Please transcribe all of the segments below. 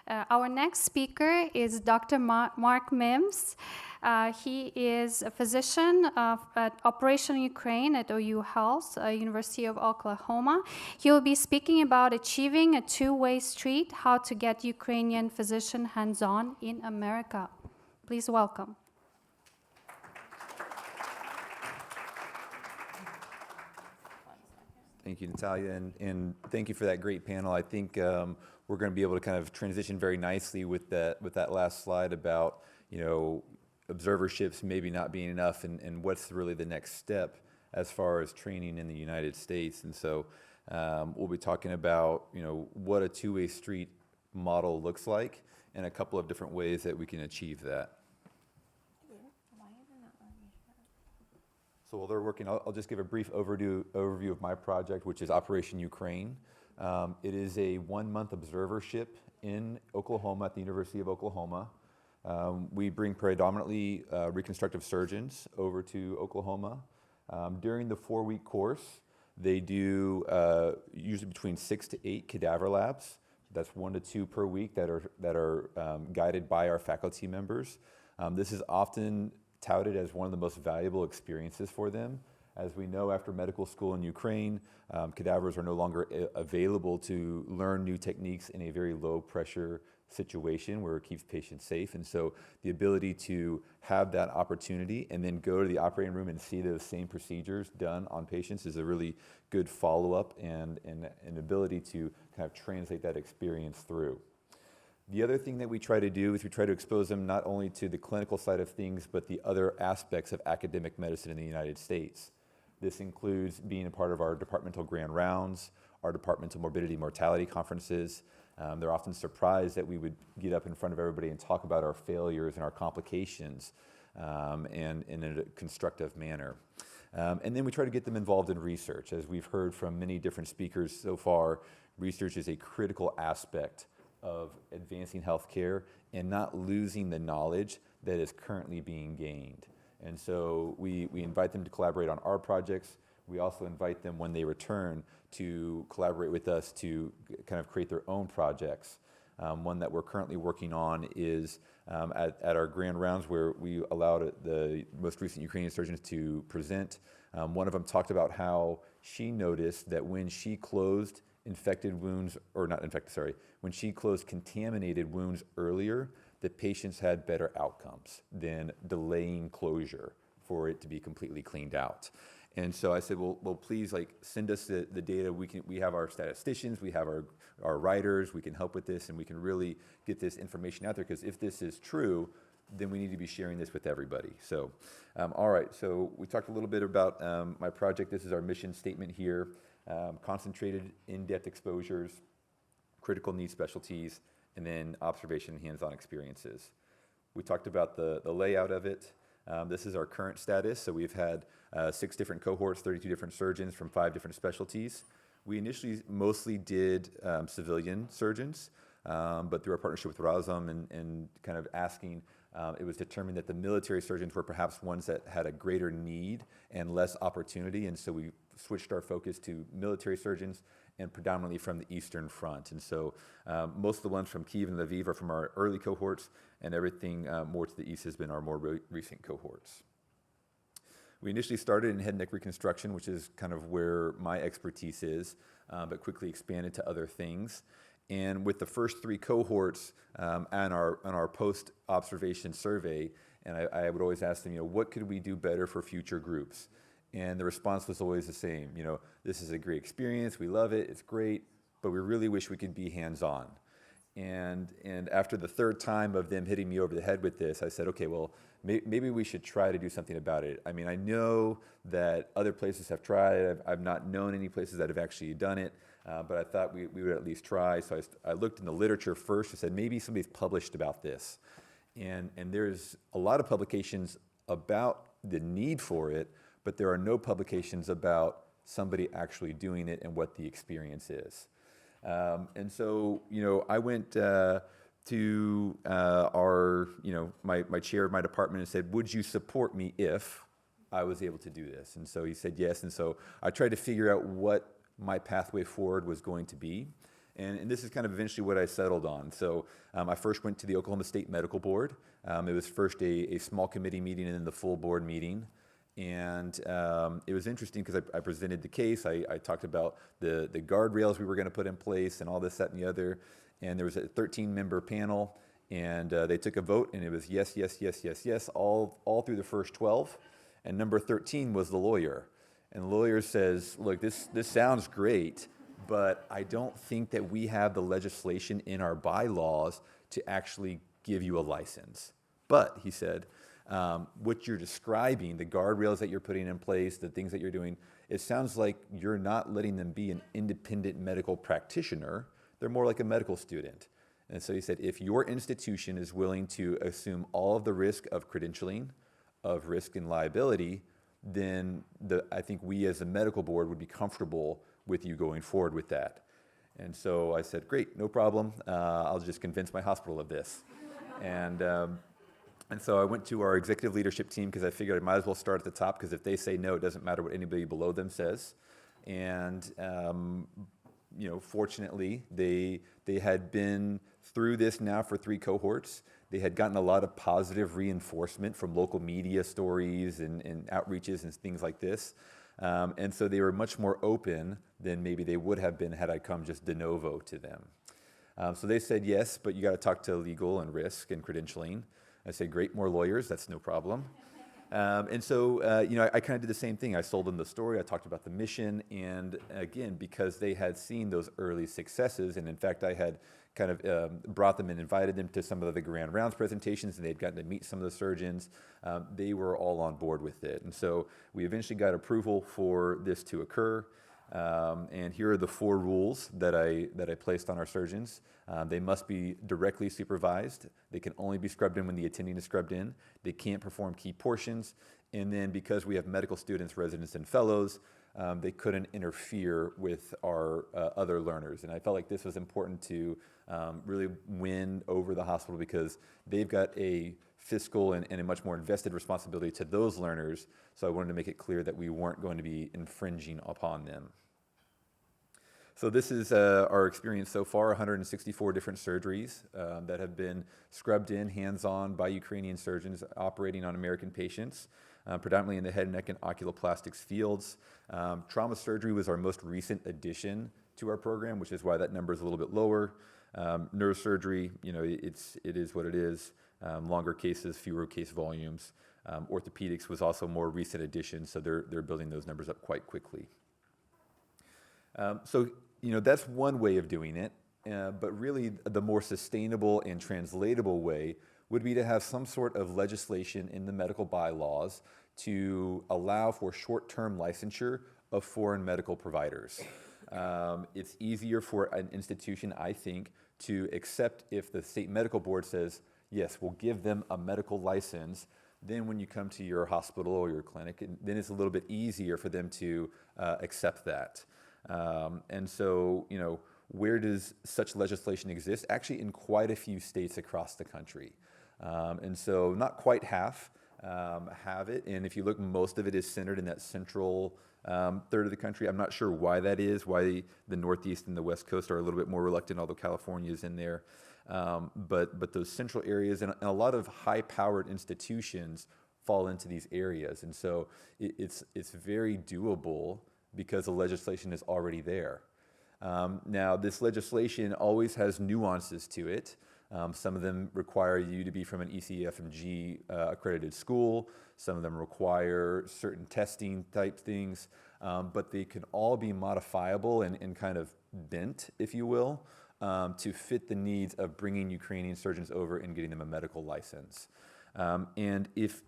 Our next speaker is Dr. Mark MIMS. He is a physician at Operation Ukraine at OU Health, University of Oklahoma. He will be speaking about achieving a two-way street, how to get Ukrainian physician hands-on in America. Please welcome. Thank you, Natalia, and thank you for that great panel. I think we're going to be able to kind of transition very nicely with that last slide about, observerships maybe not being enough, and what's really the next step as far as training in the United States. And so we'll be talking about, what a two-way street model looks like and a couple of different ways that we can achieve that. So while they're working, I'll just give a brief overview of my project, which is Operation Ukraine. It is a one-month observership in Oklahoma at the University of Oklahoma. We bring predominantly reconstructive surgeons over to Oklahoma. During the 4-week course, they do usually between 6 to 8 cadaver labs. That's 1 to 2 per week that are guided by our faculty members. This is often touted as one of the most valuable experiences for them. As we know, after medical school in Ukraine, cadavers are no longer available to learn new techniques in a very low pressure situation where it keeps patients safe. And so the ability to have that opportunity and then go to the operating room and see those same procedures done on patients is a really good follow-up and an ability to kind of translate that experience through. The other thing that we try to do is we try to expose them not only to the clinical side of things, but the other aspects of academic medicine in the United States. This includes being a part of our departmental grand rounds, our departmental morbidity mortality conferences. They're often surprised that we would get up in front of everybody and talk about our failures and our complications and in a constructive manner. And then we try to get them involved in research. As we've heard from many different speakers so far, research is a critical aspect of advancing healthcare and not losing the knowledge that is currently being gained. And so we invite them to collaborate on our projects. We also invite them when they return to collaborate with us to kind of create their own projects. One that we're currently working on is at our grand rounds where we allowed the most recent Ukrainian surgeons to present. One of them talked about how she noticed that when she closed when she closed contaminated wounds earlier, the patients had better outcomes than delaying closure for it to be completely cleaned out. And so I said, well, please send us the data. We have our statisticians, we have our writers, we can help with this, and we can really get this information out there, because if this is true, then we need to be sharing this with everybody. So, all right, so we talked a little bit about my project. This is our mission statement here. Concentrated in-depth exposures, critical need specialties, and then observation and hands-on experiences. We talked about the layout of it. This is our current status. So we've had 6 different cohorts, 32 different surgeons from 5 different specialties. We initially mostly did civilian surgeons, but through our partnership with Razum and kind of asking, it was determined that the military surgeons were perhaps ones that had a greater need and less opportunity, and so we switched our focus to military surgeons and predominantly from the Eastern Front. And so most of the ones from Kyiv and Lviv are from our early cohorts, and everything more to the east has been our more recent cohorts. We initially started in head and neck reconstruction, which is kind of where my expertise is, but quickly expanded to other things. And with the first 3 cohorts on our post-observation survey, and I would always ask them, what could we do better for future groups? And the response was always the same. This is a great experience, we love it, it's great, but we really wish we could be hands-on. And after the 3rd time of them hitting me over the head with this, I said, okay, well, maybe we should try to do something about it. I mean, I know that other places have tried. I've not known any places that have actually done it, but I thought we would at least try. So I looked in the literature first. I said, maybe somebody's published about this. And there's a lot of publications about the need for it, but there are no publications about somebody actually doing it and what the experience is. And so, I went to my chair of my department and said, would you support me if I was able to do this? And so he said yes. And so I tried to figure out what my pathway forward was going to be. And this is kind of eventually what I settled on. So I first went to the Oklahoma State Medical Board. It was first a small committee meeting and then the full board meeting. And it was interesting because I presented the case. I talked about the guardrails we were going to put in place and all this, that, and the other. And there was a 13-member panel, and they took a vote, and it was yes, yes, yes, yes, yes, all through the first 12. And number 13 was the lawyer. And the lawyer says, look, this sounds great, but I don't think that we have the legislation in our bylaws to actually give you a license. But, he said, what you're describing, the guardrails that you're putting in place, the things that you're doing, it sounds like you're not letting them be an independent medical practitioner. They're more like a medical student. And so he said, if your institution is willing to assume all of the risk of credentialing, of risk and liability, then I think we as a medical board would be comfortable with you going forward with that. And so I said, great, no problem. I'll just convince my hospital of this. And so I went to our executive leadership team because I figured I might as well start at the top, because if they say no, it doesn't matter what anybody below them says. And fortunately, they had been through this now for 3 cohorts. They had gotten a lot of positive reinforcement from local media stories and outreaches and things like this. And so they were much more open than maybe they would have been had I come just de novo to them. So they said, yes, but you got to talk to legal and risk and credentialing. I said, great, more lawyers, that's no problem. And so, I kind of did the same thing. I sold them the story. I talked about the mission. And again, because they had seen those early successes, and in fact, I had kind of brought them and invited them to some of the grand rounds presentations, and they'd gotten to meet some of the surgeons, they were all on board with it. And so we eventually got approval for this to occur. And here are the 4 rules that I placed on our surgeons. They must be directly supervised. They can only be scrubbed in when the attending is scrubbed in. They can't perform key portions. And then because we have medical students, residents, and fellows, they couldn't interfere with our other learners. And I felt like this was important to really win over the hospital, because they've got a fiscal and a much more invested responsibility to those learners. So I wanted to make it clear that we weren't going to be infringing upon them. So this is our experience so far, 164 different surgeries that have been scrubbed in, hands-on, by Ukrainian surgeons operating on American patients, predominantly in the head, neck, and oculoplastics fields. Trauma surgery was our most recent addition to our program, which is why that number is a little bit lower. Neurosurgery, it is what it is. Longer cases, fewer case volumes. Orthopedics was also a more recent addition, so they're building those numbers up quite quickly. So that's one way of doing it, but really the more sustainable and translatable way would be to have some sort of legislation in the medical bylaws to allow for short-term licensure of foreign medical providers. It's easier for an institution, I think, to accept if the state medical board says, yes, we'll give them a medical license. Then when you come to your hospital or your clinic, then it's a little bit easier for them to accept that. And so, where does such legislation exist? Actually, in quite a few states across the country. And so not quite half have it. And if you look, most of it is centered in that central third of the country. I'm not sure why that is, why the Northeast and the West Coast are a little bit more reluctant, although California is in there. But those central areas and a lot of high-powered institutions fall into these areas. And so it's very doable because the legislation is already there. Now, this legislation always has nuances to it. Some of them require you to be from an ECFMG accredited school. Some of them require certain testing type things, but they can all be modifiable and kind of bent, if you will, to fit the needs of bringing Ukrainian surgeons over and getting them a medical license. And if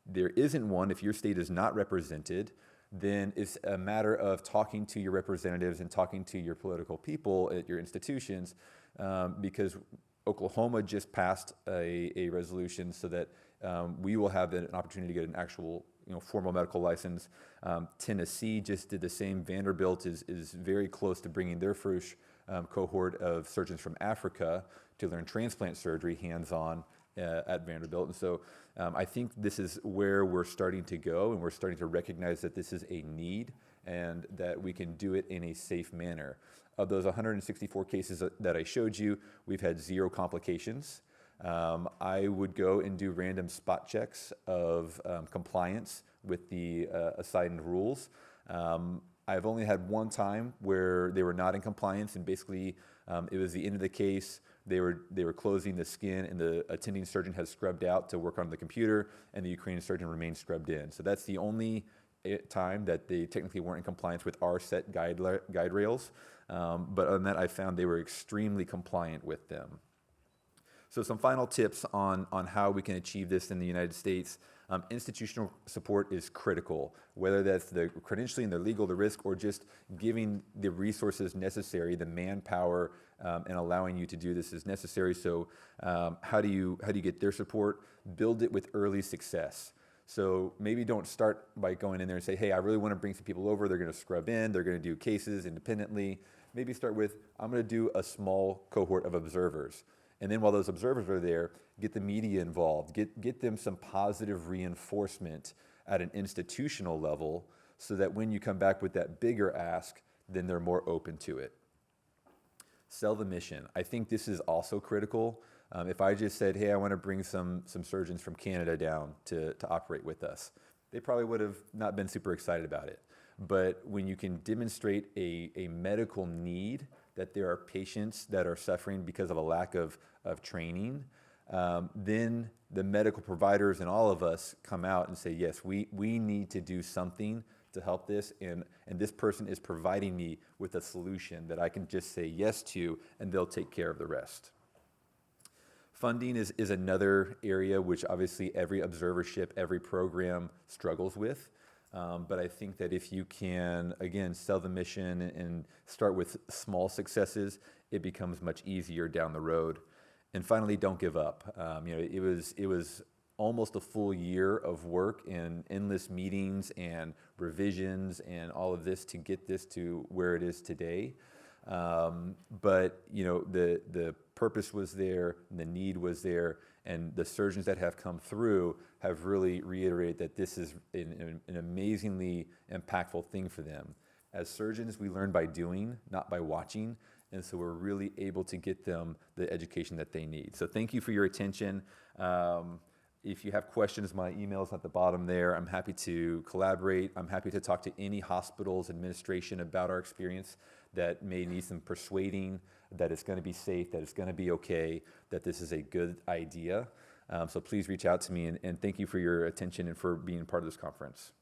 there isn't one, if your state is not represented, then it's a matter of talking to your representatives and talking to your political people at your institutions, because Oklahoma just passed a resolution so that we will have an opportunity to get an actual formal medical license. Tennessee just did the same. Vanderbilt is very close to bringing their first cohort of surgeons from Africa to learn transplant surgery hands-on at Vanderbilt. And so I think this is where we're starting to go, and we're starting to recognize that this is a need and that we can do it in a safe manner. of those 164 cases that I showed you, we've had 0 complications. I would go and do random spot checks of compliance with the assigned rules. I've only had one time where they were not in compliance, and basically it was the end of the case. They were closing the skin, and the attending surgeon has scrubbed out to work on the computer, and the Ukrainian surgeon remained scrubbed in. So that's the only time that they technically weren't in compliance with our set guide rails. But other than that, I found they were extremely compliant with them. So some final tips on how we can achieve this in the United States. Institutional support is critical, whether that's the credentialing, the legal, the risk, or just giving the resources necessary, the manpower, and allowing you to do this is necessary. So how do you get their support? Build it with early success. So maybe don't start by going in there and say, hey, I really want to bring some people over. They're going to scrub in. They're going to do cases independently. Maybe start with, I'm going to do a small cohort of observers. And then while those observers are there, get the media involved, get them some positive reinforcement at an institutional level so that when you come back with that bigger ask, then they're more open to it. Sell the mission. I think this is also critical. If I just said, hey, I want to bring some surgeons from Canada down to operate with us, they probably would have not been super excited about it. But when you can demonstrate a medical need, that there are patients that are suffering because of a lack of training, then the medical providers and all of us come out and say, yes, we need to do something to help this, and this person is providing me with a solution that I can just say yes to, and they'll take care of the rest. Funding is another area which obviously every observership, every program struggles with. But I think that if you can, again, sell the mission and start with small successes, it becomes much easier down the road. And finally, don't give up. It was almost a full year of work and endless meetings and revisions and all of this to get this to where it is today. But the purpose was there, the need was there, and the surgeons that have come through have really reiterated that this is an amazingly impactful thing for them. As surgeons, we learn by doing, not by watching, and so we're really able to get them the education that they need. So thank you for your attention. If you have questions, my email's at the bottom there. I'm happy to collaborate. I'm happy to talk to any hospital's administration about our experience that may need some persuading, that it's going to be safe, that it's going to be okay, that this is a good idea. So please reach out to me, and thank you for your attention and for being part of this conference.